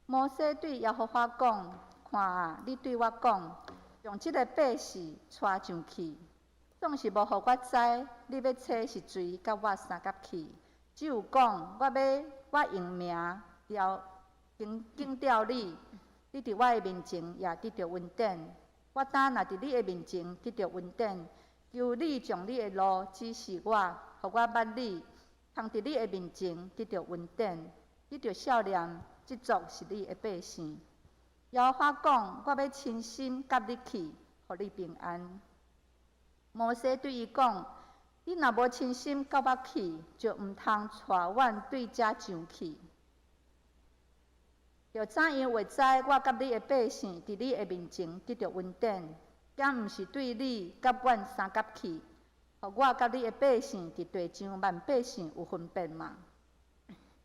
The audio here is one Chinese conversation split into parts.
摩西对耶和华讲：看啊，你对我讲，用即个百姓带上去，总是无互我知你要找是谁甲我相甲去。只有讲我用名敬吊你，你伫我的面前也得着稳定。我当若伫你的面前得着稳定，求你将你的路指示我，互我捌你，通伫你的面前得着稳定，得着笑脸。即族是你的百姓。耶和华讲：我要亲心甲你去，互你平安。摩西对伊讲：你若无亲心甲我去，就毋通带阮对遮上去。要怎样会知我甲你的百姓伫你的面前得着稳定？敢毋是对你甲阮相甲去，互我甲你的百姓伫地上万百姓有分别嘛？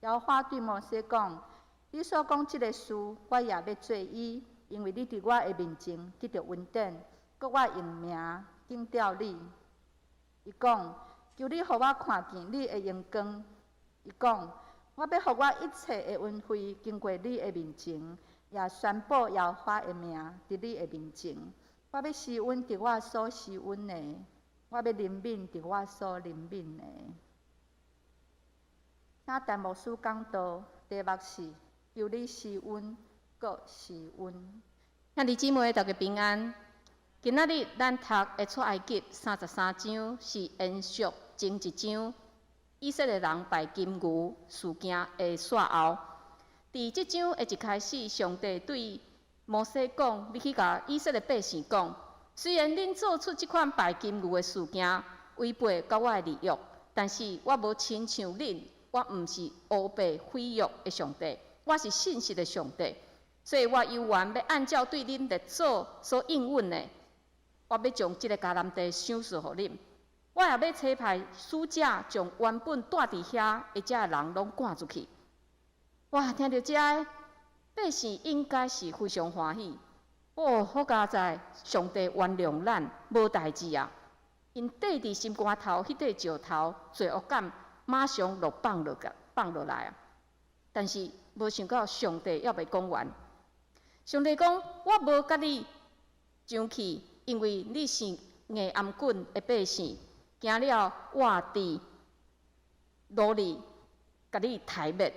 耶和华对摩西讲：你所讲即个事，我也要做伊，因为你伫我的面前得着稳定，搁我用名敬吊你。伊讲：求你互我看见你的荣光。伊讲：我要互我一切的恩惠经过你的面前，也宣布耶和华的名伫你的面前。我要施恩伫我所施恩的，我要怜悯伫我所怜悯的。请陈牧师讲道，题目是：求你施恩，搁施恩。兄弟姊妹，大家平安。今仔日咱读的出埃及33章是延续前一章以色列人拜金牛事件的煞后。伫即章的一开始，上帝对摩西讲：你去甲以色列百姓讲，虽然恁做出即款拜金牛的事件，违背甲我的立约，但是我无亲像恁，我毋是乌白毁约的上帝，我是信实的上帝。所以我犹原要按照对恁列祖所应允的，我要将即个迦南地赏赐互恁。我也要差派使者，将原本住伫遐的遮个人拢赶出去。哇，听到遮个百姓应该是非常欢喜。哦，好佳哉，上帝原谅咱，无代志啊！因缀伫心肝头迄块石头，罪恶感马上就放落来啊！但是无想到上帝还袂讲完。上帝讲：我无甲你上去，因为你是硬颔棍的百姓，行了我伫努力甲你抬灭。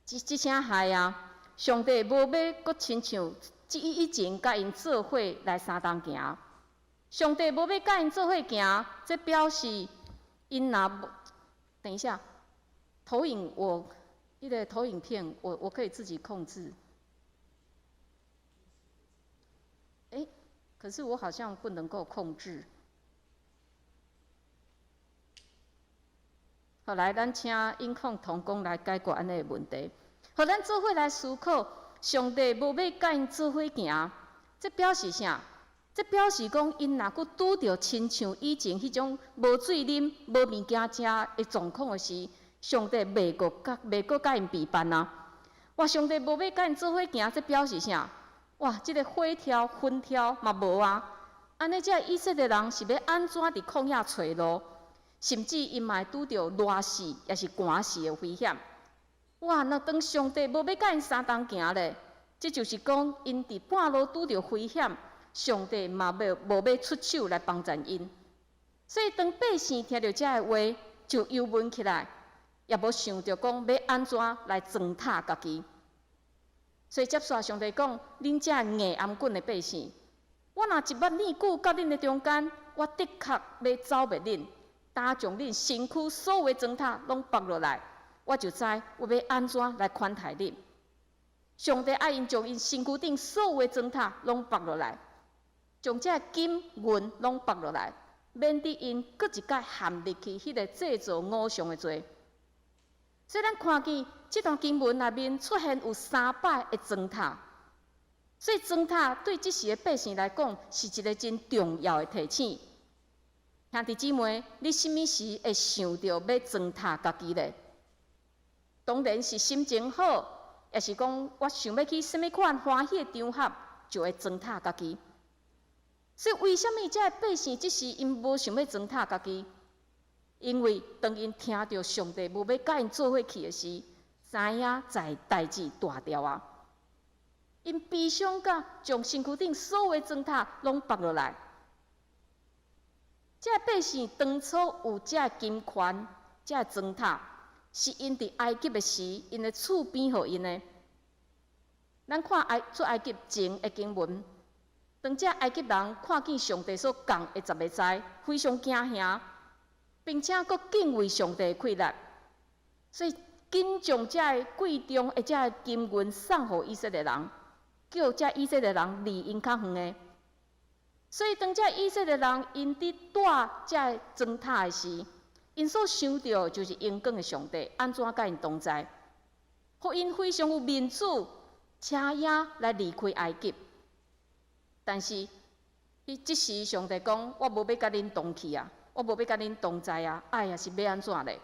即声害啊！上帝无要搁亲像以前甲因做伙来相同行。上帝无要甲因做伙行，这表示因若等一下，投影那个投影片我可以自己控制。可是我好像不能够控制。好，来，咱请音控同工来解决安尼的问题。互咱做伙来思考，上帝无要甲因做伙行，这表示啥？这表示讲，因若佫拄着亲像以前迄种无水啉、无物件食的状况的时，上帝袂阁甲因陪伴啊！哇，上帝无要甲因做伙行，这表示啥？哇，即个火挑、薰挑嘛无啊！安尼，这以色列人是要安怎伫旷野找路？甚至因嘛会拄着热死，也是寒死的危险。哇，若当上帝无要甲因相同行咧，这就是讲因伫半路拄着危险，上帝嘛无要出手来帮助因。所以当百姓听到这个话，就忧闷起来，也无想着讲要安怎来践踏家己。所以接续上帝讲：恁这硬颔棍的百姓，我若一万年久到恁的中间，我的确要走灭恁，担将恁身躯所有的践踏拢拔落来，我就知我要安怎来款待恁。上帝爱因将因身躯顶所有的践踏拢拔落来，将这金银拢拔落来，免得因搁一摆陷入去迄个制造偶像的罪。所以咱看见这段经文内面出现有300个践踏，所以践踏对这时的百姓来讲是一个真重要的提醒。兄弟姊妹，你什么时会想到要践踏家己呢？当然是心情好，也是讲我想要去什么款欢喜的场合，就会践踏家己。所以为什么这百姓这时因无想要践踏家己？因为当因听到上帝无要甲因做伙去的时知影代志大条啊！因悲伤甲将身躯顶所有的砖塔拢拔落来。这百姓当初有这金权、这砖塔，是因伫埃及的时，因的厝边互因的。咱看出埃及前的经文，当这埃及人看见上帝所降的十个灾，非常惊吓，并且佫敬畏上帝的气力，所以紧将这贵重的这金银送互以色列人，叫这以色列人离因较远的。所以当这以色列人因伫带这砖塔的时，因所想到就是永光的上帝安怎甲因同在，互因非常有面子，车也来离开埃及。但是，即时上帝讲：我无要甲恁同去啊，我无要甲恁同在啊，爱也是要安怎咧？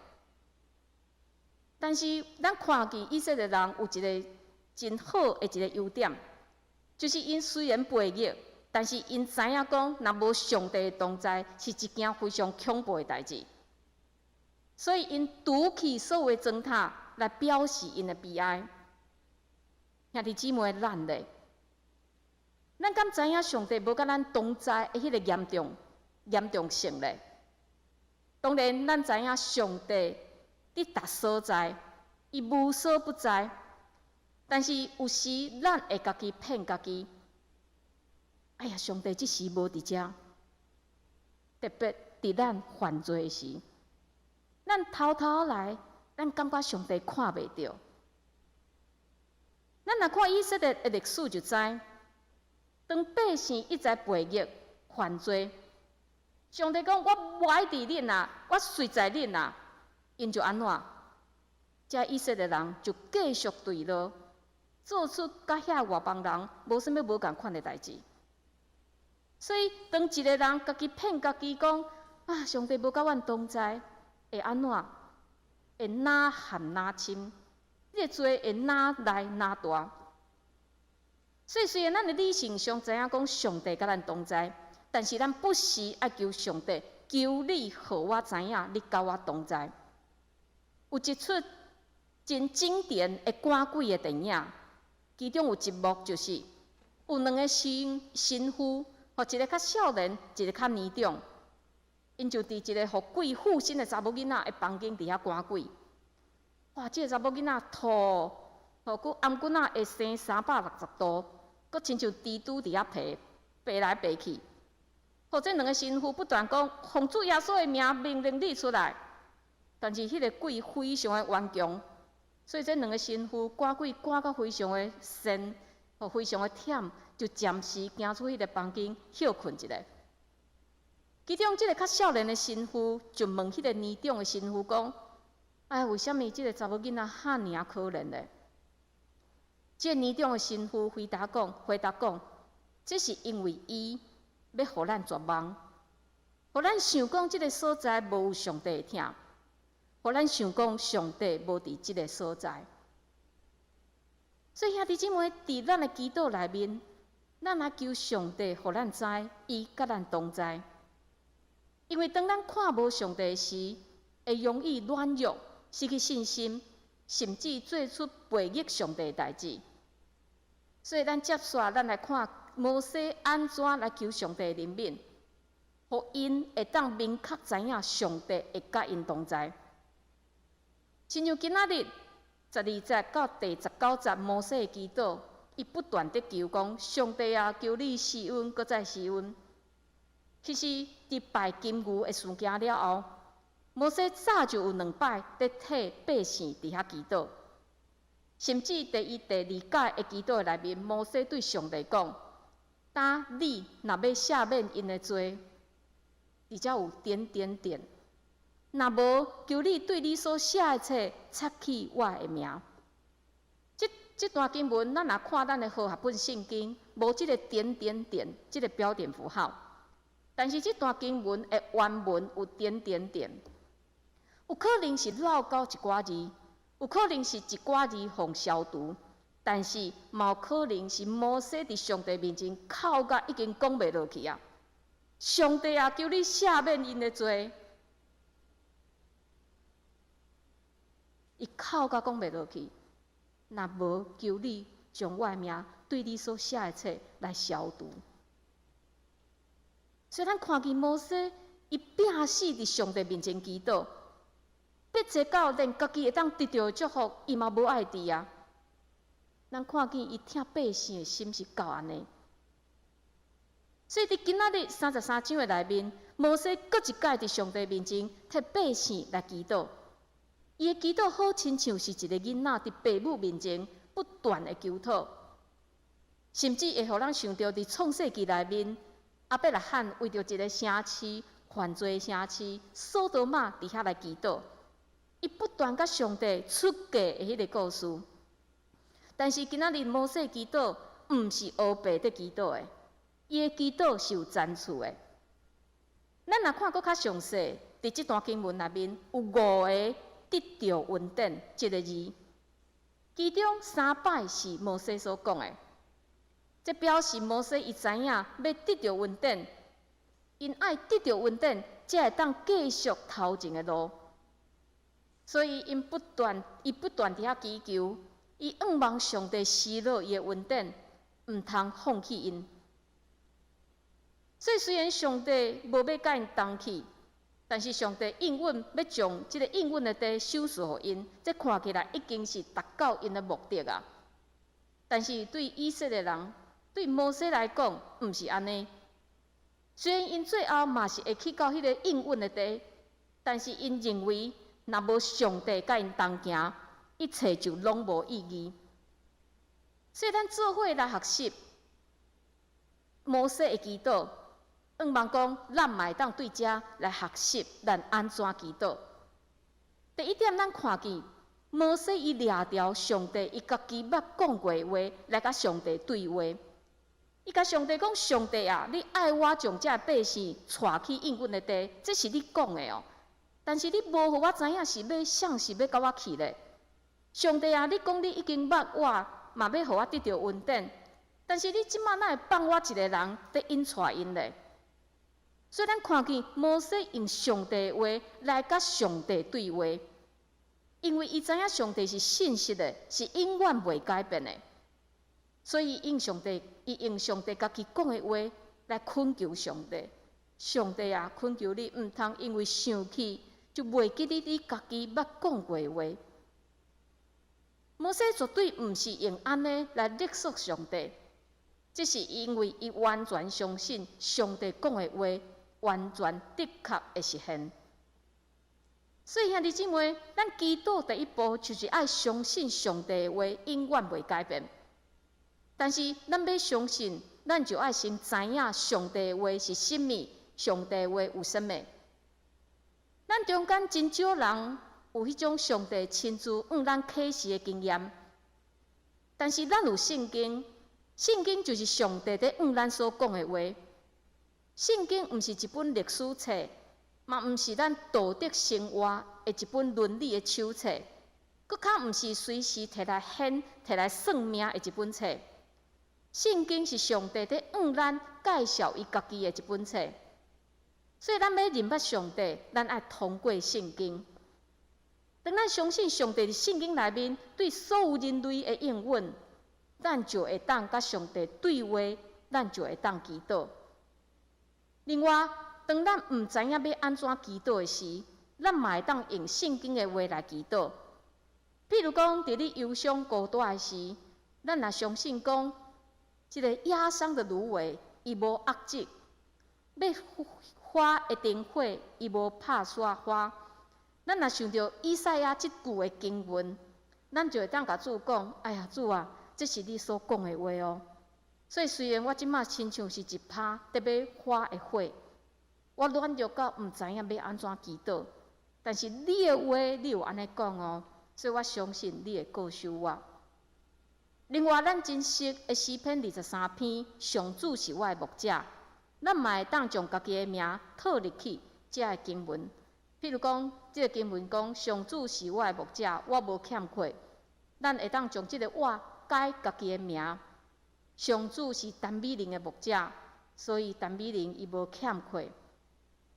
但是咱看见以色列人有一个真好的一个优点，就是因虽然背逆，但是因知影讲，若无上帝的同在，是一件非常恐怖的代志。所以因拄起所有的砖塔来表示因的悲哀。兄弟姊妹，咱咧，咱敢知影上帝无甲咱同在的迄个严重性咧？当然，咱知影上帝伫逐所在，伊无所不在。但是有时咱会家己骗家己。哎呀，上帝即时无伫遮，特别伫咱犯罪的时，咱偷偷来，咱感觉上帝看袂到。咱若看以色列的历史就知，当百姓一再背逆犯罪，上帝讲：我无爱伫恁啊，我随在恁啊，因就安怎？这以色列人就继续对落，做出甲遐外邦人无啥物无共款的代志。所以，当一个人家己骗家己讲啊，上帝无甲阮同在，会安怎？会哪含哪深？这个罪会哪来哪大？所以，虽然咱的理性上知影讲上帝甲咱同在，但是咱不时爱求上帝，求你，互我知影你甲我同在。有一出真经典的赶鬼的电影，其中有一幕就是有两个神父。互一个较少年，一个较年长，因就伫一个互鬼附身的查某囡仔的房间底下赶鬼。哇！这个查某囡仔吐，佮颔棍仔会生360度，佮亲像蜘蛛伫遐爬来爬去。或这两个神父不断讲奉主耶稣的名命令你出来，但是迄个鬼非常的顽强，所以这两个神父赶鬼赶到非常的深，非常的忝。就暂时行出迄个房间休困一下。其中，即个较少年的神父就问迄个年长的神父讲：“哎，为什么即个查某囡仔遐尔可怜呢？”即个年长的神父回答讲：“这是因为伊要互咱绝望，互咱想讲即个所在无有上帝的疼，互咱想讲上帝无伫即个所在。”所以兄弟姊妹，伫咱的祈祷内面。咱也求上帝，互咱知，伊甲咱同在。因为当咱看无上帝时，会容易软弱、失去信心，甚至做出背逆上帝的代志。所以，咱接续咱来看摩西安怎来求上帝的怜悯，互因会当明确知影上帝会甲因同在。亲像今仔日12节到第19节，摩西的祈祷。伊不断地求讲，上帝啊，求你施恩，搁再施恩。其实，伫拜金牛的事件了后，摩西早就有2摆在替百姓伫遐祈祷，甚至第1、第2届的祈祷内面，摩西对上帝讲：“当你若要赦免因的罪，而且有点点点，若无求你对你所写的册擦去我的名。”这段经文，咱若看咱的和合本圣经，无即个点点点，即个标点符号。但是这段经文的原文有点点点，有可能是漏到一寡字，有可能是一寡字互消除，但是嘛有可能是摩西伫上帝面前哭甲已经讲袂落去啊！上帝啊，求你赦免因的罪，伊哭甲讲袂落去。若无求你将我的名对你所写的册来消除。所以咱看见摩西，伊拼死伫上帝面前祈祷，逼切到连家己会当得到的祝福，伊嘛无爱伫啊。咱看见伊疼百姓的心是到安尼。所以伫今仔日33章的内面，摩西搁一届伫上帝面前替百姓来祈祷。伊的祈祷好亲像是一个囡仔伫父母面前不断的求讨，甚至会互咱想到伫创世纪内面，阿伯拉罕为着一个城市犯罪的城市索多玛伫遐来祈祷，伊不断甲上帝出价的迄个故事。但是今仔日摩西祈祷，毋是黑白在祈祷的。伊的祈祷是有赞处的。咱若看搁较详细，伫即段经文内面有5个得着稳定这个字，其中3摆是摩西所讲的。这表示摩西伊知影要得着稳定，因爱得着稳定，才会当继续头前的路。所以伊不断伫遐祈求，伊仰望上帝施落伊的稳定，毋通放弃因。所以虽然上帝无要甲因同去，但是上帝应允要将即个应允的地收赐互因，这看起来已经是达到因的目的啊。但是对以色列人，对摩西来讲，毋是安尼。虽然因最后嘛是会去到迄个应允的地，但是因认为，若无上帝甲因同行，一切就拢无意义。所以咱做伙来学习摩西的祈祷。仰望讲，咱嘛会当对遮来学习，咱安怎祈祷。第一点，咱看见摩西伊掠条上帝伊家己捌讲过的话来甲上帝对话。伊甲上帝讲：上帝啊，你爱我将遮百姓带去应允的地，这是你讲的哦。但是你无互我知影是要啥是要甲我去咧。上帝啊，你讲你已经捌我，嘛要互我得到稳定，但是你即马哪会放我一个人在引带因咧？所以咱看见摩西用上帝的话来甲上帝对话，因为伊知影上帝是信实的，是永远袂改变的，所以伊用上帝家己讲的话来恳求上帝。上帝啊，恳求你毋通因为生气就袂记你家己捌讲过的话。摩西绝对毋是用安尼来勒索上帝，这是因为伊完全相信上帝讲的话。完全的确会实现，所以兄弟姊妹，咱祈祷第一步就是爱相信上帝的话永远袂改变。但是咱要相信，咱就爱先知影上帝的话是什么，上帝的话有什么。咱中间真少人有迄种上帝亲自向咱启示的经验，但是咱有圣经，圣经就是上帝在向咱所讲的话。圣经毋是一本历史册，嘛毋是咱道德生活的一本伦理的手册，搁较毋是随时摕来显、摕来算命的一本册。圣经是上帝在向咱介绍伊家己的一本册，所以咱要认捌上帝，咱爱通过圣经。当咱相信上帝伫圣经内面对所有人类的应允，咱就会当甲上帝对话，咱就会当祈祷。另外，当咱毋知影要安怎祈祷的时，咱嘛会当用圣经的话来祈祷。譬如讲，伫你忧伤孤单的时，咱若相信讲，即个压伤的芦苇，伊无压积；要花的灯火，伊无拍煞花。咱若想到以赛亚即句的经文，咱就会当甲主讲：哎呀，主啊，这是你所讲的话哦。所以虽然我即马亲像是一拍得要花的火，我软弱到毋知影要安怎祈祷，但是你的话你有安尼讲哦，所以我相信你会告诉我。另外，咱真熟的诗篇23篇，上主是我的牧者，咱嘛会当将家己的名套入去这个经文。譬如讲，这个经文讲上主是我的牧者，我无欠缺，咱会当将这个我改家己的名。上主是陈美玲的牧者，所以陈美玲伊无欠缺。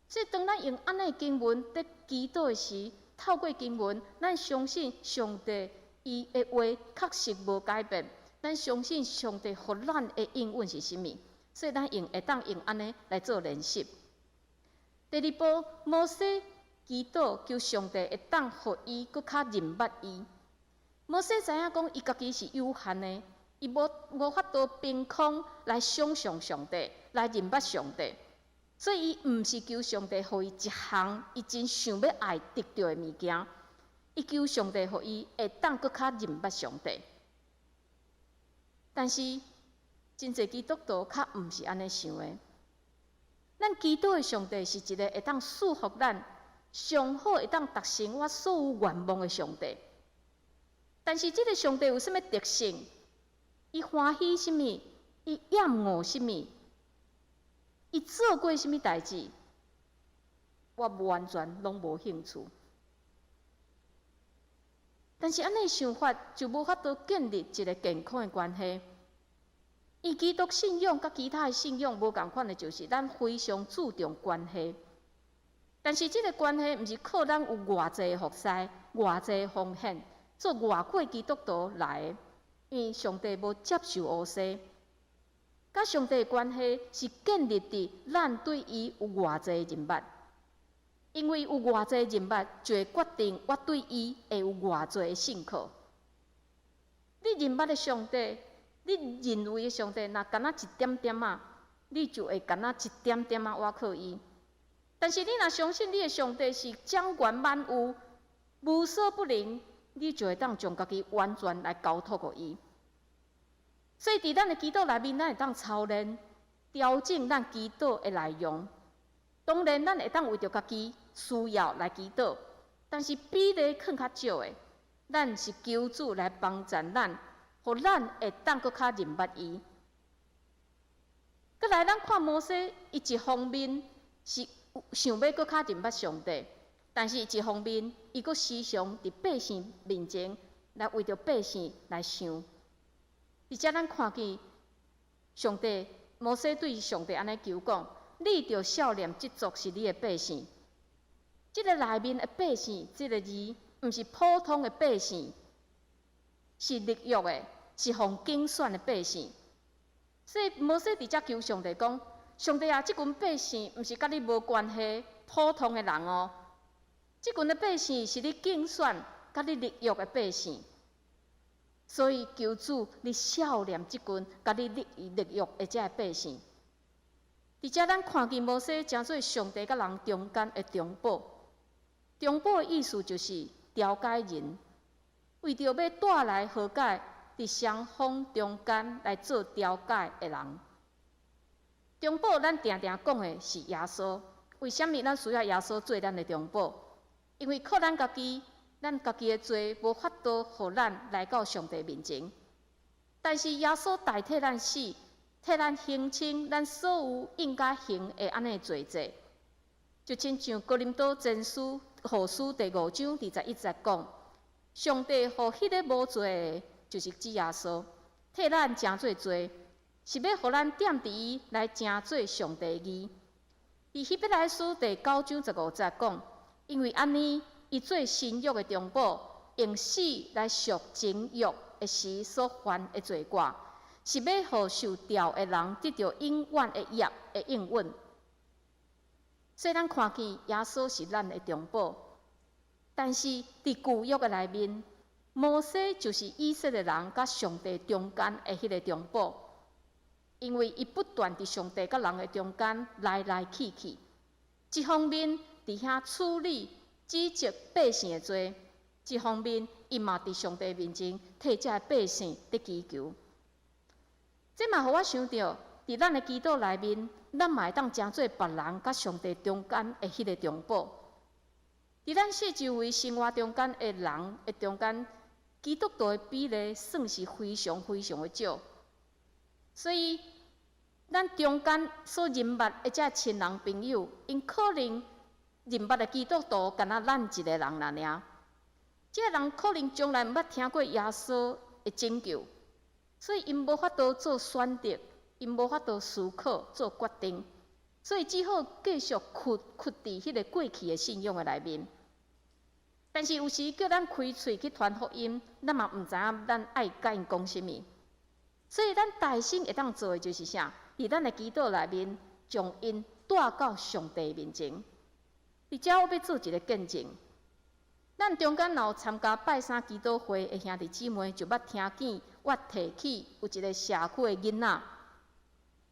所以当咱用安尼经文在祈祷的时，透过经文，咱相信上帝伊的话确实无改变。咱相信上帝互咱的应允是甚物，所以咱会当用安尼来做练习。第二步，摩西祈祷求上帝会当互伊搁较认捌伊。摩西知影讲伊家己是有限的，伊无法度凭空来想象上帝，来认捌上帝。所以伊毋是求上帝互伊一项伊真想要爱得到的物件，伊求上帝互伊会当搁较认捌上帝。但是真侪基督徒较毋是安尼想的。咱祈祷的上帝是一个会当赐福咱上好会当达成我所有愿望的上帝。但是这个上帝有啥物特性？伊欢喜啥物？伊厌恶啥物？伊做过啥物代志？我完全拢无兴趣。但是安尼想法就无法度建立一个健康的关系。伊基督信仰甲其他的信仰无共款的，就是咱非常注重关系。但是这个关系毋是靠咱有偌济的服侍、偌济的奉献，做外国基督徒来的，因为上帝无接受乌西。甲上帝的关系是建立伫咱对伊有偌济的认捌。因为有偌济认捌，就会决定我对伊会有偌济的信靠。你认捌的上帝，你认为的上帝，若敢若一点点仔，你就会敢若一点点仔倚靠伊。但是你若相信你的上帝是掌管万物、无所不能，你就会当将家己完全来交托给伊。所以伫咱的祈祷内面，咱会当操练、调整咱祈祷的内容。当然，咱会当为着家己需要来祈祷，但是比例更较少的，咱是求主来帮助咱，互咱会当搁较认捌伊。搁来，咱看摩西，伊一方面是想要搁较认捌上帝，但是一方面伊搁时常伫百姓面前来为着百姓来想。而且咱看见上帝，摩西对上帝安尼求讲。你着少年即族是你的百姓，即个内面的百姓，即个字，毋是普通的百姓，是立约的，是奉竞选的百姓。所以摩西直接求上帝讲：上帝啊，即群百姓毋是甲你无关系，普通的人哦，即群的百姓是你竞选、甲你立约的百姓。所以求主，你少年即群甲你立约的遮百姓。而且咱看见摩西诚做上帝甲人中间的中保，中保的意思就是调解人，为着要带来和解，伫双方中间来做调解的人。中保咱常常讲的是耶稣，为什么咱需要耶稣做咱的中保？因为靠咱家己的罪无法度互咱来到上帝面前，但是耶稣代替咱死。替咱形清咱所有应该行的安尼罪责，就亲像哥林多前书后书第5章第11节讲，上帝互迄个无罪的，就是指耶稣，替咱正做罪，是要互咱踮伫伊来正做上帝义。伫希伯来书第9章15节讲，因为安尼，伊做新约的中保，用死来赎前约的时所犯的罪过。是要互受调的人得到永远的业的应允，所以咱看见耶稣是咱的中保。但是伫旧约的内面，摩西就是以色列人甲上帝中间的迄个中保，因为伊不断伫上帝甲人的中间来来去去，一方面伫遐处理指责百姓的罪，一方面伊嘛伫上帝面前替这百姓伫祈求。这嘛，互我想到，伫咱的祈祷内面，咱嘛会当诚做别人甲上帝中间的迄个中保。伫咱四周围生活中间的人的中间，基督徒的比例算是非常非常的少。所以，咱中间所认捌的这亲人朋友，因可能认捌的基督徒，敢若咱一个人尔。这个人可能从来毋捌听过耶稣的拯救。所以，因无法度做选择，因无法度思考做决定，所以只好继续屈伫迄个过去的信仰的内面。但是有时叫咱开喙去传福音，咱嘛毋知影咱爱甲因讲啥物。所以咱大心会当做的就是啥？伫咱的祈祷内面，将因带到上帝面前。伫遮我要做一个见证。咱中间若有参加拜三祈祷会的兄弟姊妹，就捌听见我提起有一个社区的囡仔，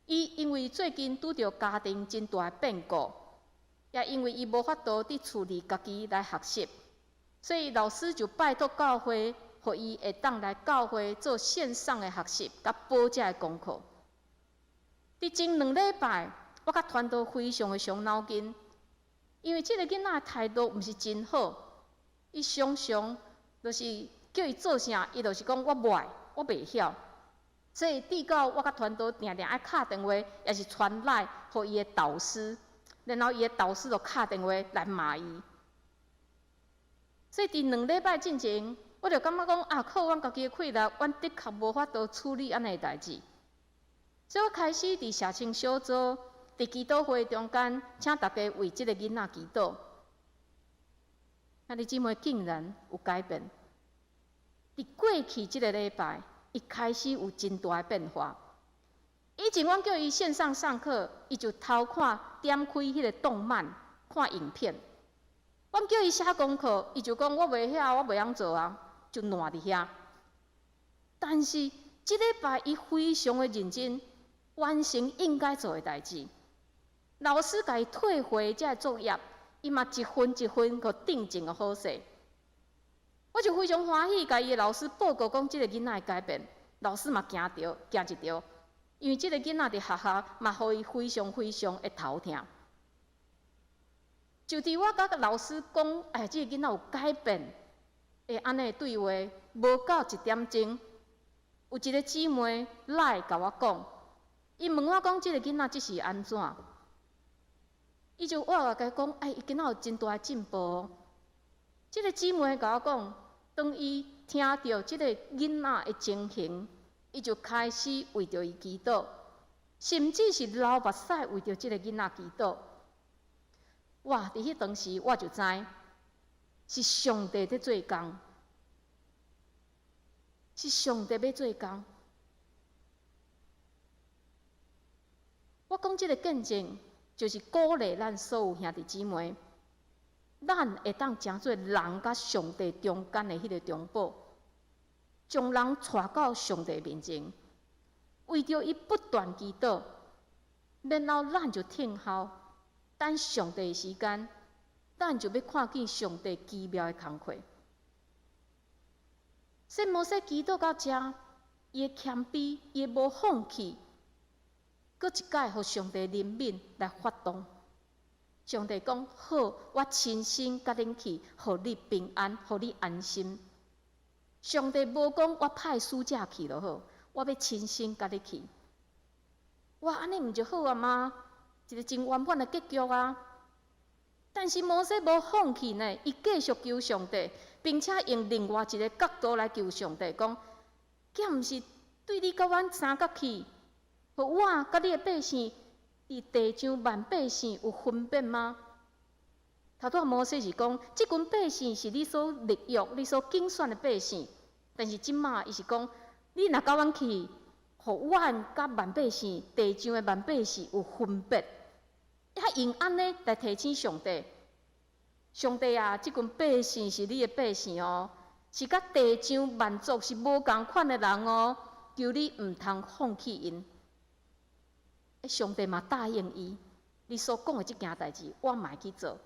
伊因为最近拄着家庭真大的变故，也因为伊无法度伫厝里家己来学习，所以老师就拜托教会，互伊会当来教会做线上的学习，甲补遮的功课。伫前2礼拜，我甲团队非常的伤脑筋，因为即个囡仔的态度毋是真好。伊常常就是叫伊做啥，伊就是讲我袂，我袂晓，所以直到我甲团队定定爱敲电话，也是传来互伊的导师，然后伊的导师就敲电话来骂伊。所以伫2礼拜进前，我就感觉讲啊，靠阮家己的气力，阮的确无法度处理安尼代志。所以我开始伫社青小组，伫祈祷会中间，请大家为即个囡仔祈祷。兄弟姊妹竟然有改变。伫过去即个礼拜，伊开始有真大的变化。以前阮叫伊线上上课，伊就偷看点开迄个动漫，看影片。阮叫伊写功课，伊就讲我袂晓，我袂晓做啊，就烂伫遐。但是即礼拜伊非常的认真，完成应该做的代志。老师甲伊退回这作业。伊嘛一分一分个订正个好势，我就非常欢喜，甲伊个老师报告讲，即个囡仔会改变。老师嘛惊一条，因为即个囡仔伫学校嘛，互伊非常会头疼。就伫我甲老师讲，哎，即个囡仔有改变，会安尼对话，无到1点钟，有一个姊妹来甲我讲，伊问我讲，即个囡仔即是安怎？我甲伊讲，哎，伊今仔有真大进步哦。即个姊妹甲我讲，当伊听到即个囡仔的情形，伊就开始为着伊祈祷，甚至是流目屎为着即个囡仔祈祷。哇！伫迄当时我就知，是上帝在做工，是上帝要做工。我讲即个见证。就是鼓励咱所有兄弟姊妹，咱会当成做人甲上帝中间的迄个中保，将人带到上帝面前，为着伊不断祈祷，然后咱就听候，等上帝的时间，咱就要看见上帝奇妙的工课。所以摩西祈祷到遮，伊的谦卑，伊无放弃。搁一摆，互上帝怜悯来发动。上帝讲好，我亲身甲恁去，互你平安，互你安心。上帝无讲我派使者去就好，我要亲身甲你去。哇，安尼毋就好啊吗？一个真圆满的结局啊！但是摩西无放弃呢，伊继续求上帝，并且用另外一个角度来求上帝，讲，这毋是对你甲阮三角去。互我甲你的百姓伫地上万百姓有分别吗？头拄摩西是讲，即群百姓是你所立约、你所竞选的百姓，但是即马伊是讲，你若甲阮去，互阮甲万百姓、地上的万百姓有分别，也用安尼来提醒上帝。上帝啊，即群百姓是你的百姓哦，是甲地上万族是无共款的人哦，求你毋通放弃因。上帝嘛答应伊，你所讲的即件代志，我嘛会去做，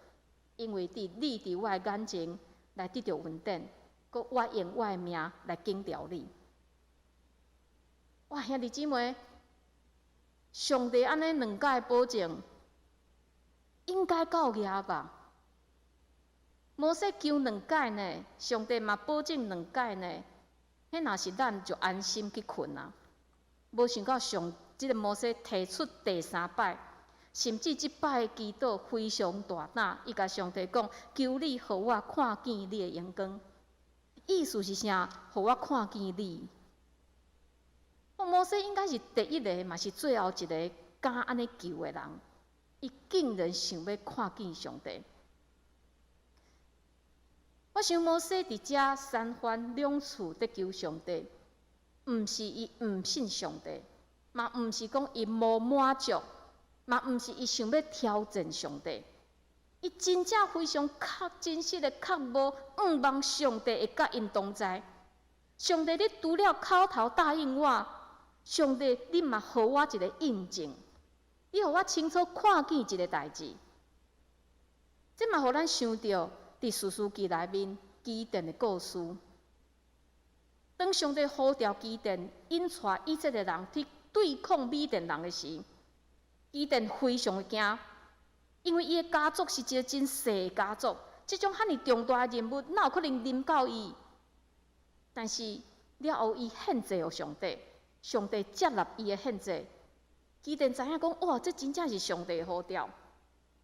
因为你伫我的眼前来得到稳定，佮我用我的命来敬调你。哇，兄弟姊妹，上帝安尼2届保证，应该够额吧？摩西求2届呢，上帝嘛保证2届呢，迄若是咱就安心去困啊。无想到即个摩西提出第3摆，甚至即摆的祈祷非常大胆，伊甲上帝讲：求你互我看见你的阳光。意思是啥？互我看见你。摩西应该是第一个，嘛是最后一个敢安尼求的人。伊竟然想要看见上帝。我想摩西伫遮三番两次在求上帝，毋是伊毋信上帝，嘛毋是讲伊无满足，嘛毋是伊想要挑战上帝。伊真正非常真实的确无仰望上帝会甲因同在。上帝，你除了口头答应我，上帝，你嘛予我一个印证，你予我清楚看见一个代志。这嘛，互咱想到伫士师记内面基甸的故事。当上帝呼召基甸引带以色列人去对抗米甸人的时，基甸非常的惊，因为伊的家族是一个真细的家族，这种遐尼重大的任务，哪有可能临到伊？但是了后，伊献祭予上帝，上帝接纳伊的献祭。基甸知影讲，哇，这真正是上帝的呼召。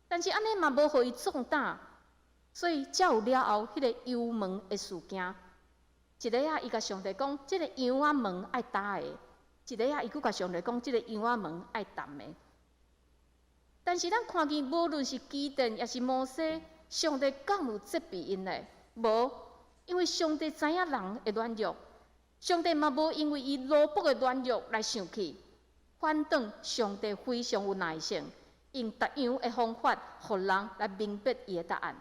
但是安尼嘛无互伊壮胆，所以才有了后迄个油门的事件。一个伊甲上帝讲，即个羊仔门爱打的；一个伊佫甲上帝讲，即个羊仔门爱淡的。但是咱看见，无论是基甸也是摩西，上帝敢有责备因呢？无，因为上帝知影人会软弱，上帝嘛无因为伊罗卜的软弱来生气，反倒上帝非常有耐性。用逐样的方法，互人来明白伊的答案。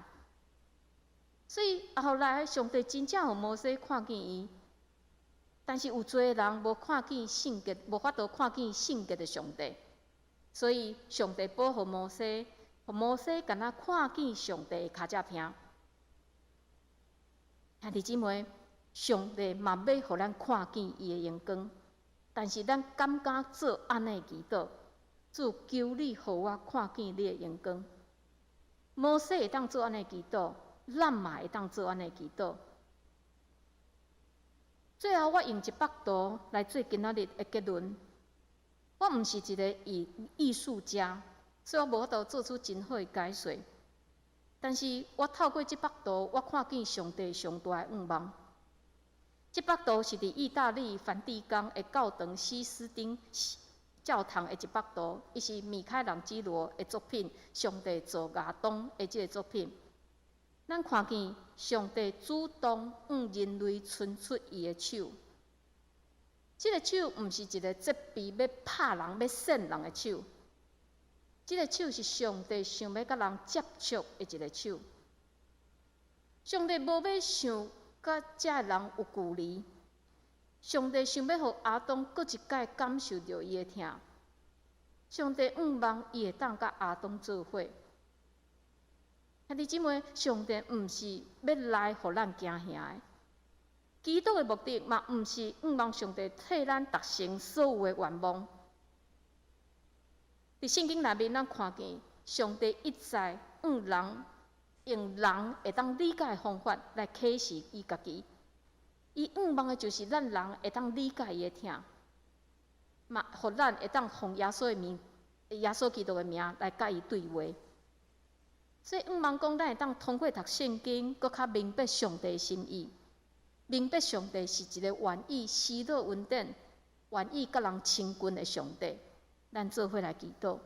所以后来上帝真正互摩西看见伊，但是有侪人无看见圣洁，无法度看见圣洁的上帝。所以上帝保护摩西，互摩西敢若看见上帝的脚趾片。兄弟姊妹，上帝嘛要互咱看见伊的荣光，但是咱敢敢做安尼祈祷？主求你，互我看见你的荣光。摩西会当做安尼祈祷，咱嘛会当做安尼祈祷。最后，我用100图来做今仔日的结论。我毋是一个艺术家，所以我无法度做出真好的解说。但是我透过100图，我看见上帝上大的愿望。100图是伫意大利梵蒂冈的教堂西斯丁教堂的100图，伊是米开朗基罗的作品《上帝造亚当》的这个作品。咱看见上帝主动向人类伸出伊的手，这个手毋是一个责备要拍人、要扇人的手，这个手是上帝想要甲人接触的一个手。上帝无要想甲这人有距离。上帝想要互亚当搁一摆感受到伊的疼，上帝仰望伊会当甲亚当做伙。兄弟姊妹，上帝毋是要来互咱惊吓的，基督的目的嘛，毋是仰望上帝替咱达成所有的愿望。伫圣经内面，咱看见上帝一再用人会当理解的方法来启示伊家己。伊仰望的就是咱人会当理解伊的疼，嘛，互咱会当奉耶稣的名、耶稣基督的名来甲伊对话。所以仰望讲，咱会当通过读圣经，搁较明白上帝的心意，明白上帝是一个愿意喜乐稳定、愿意甲人亲近的上帝。咱做伙来祈祷。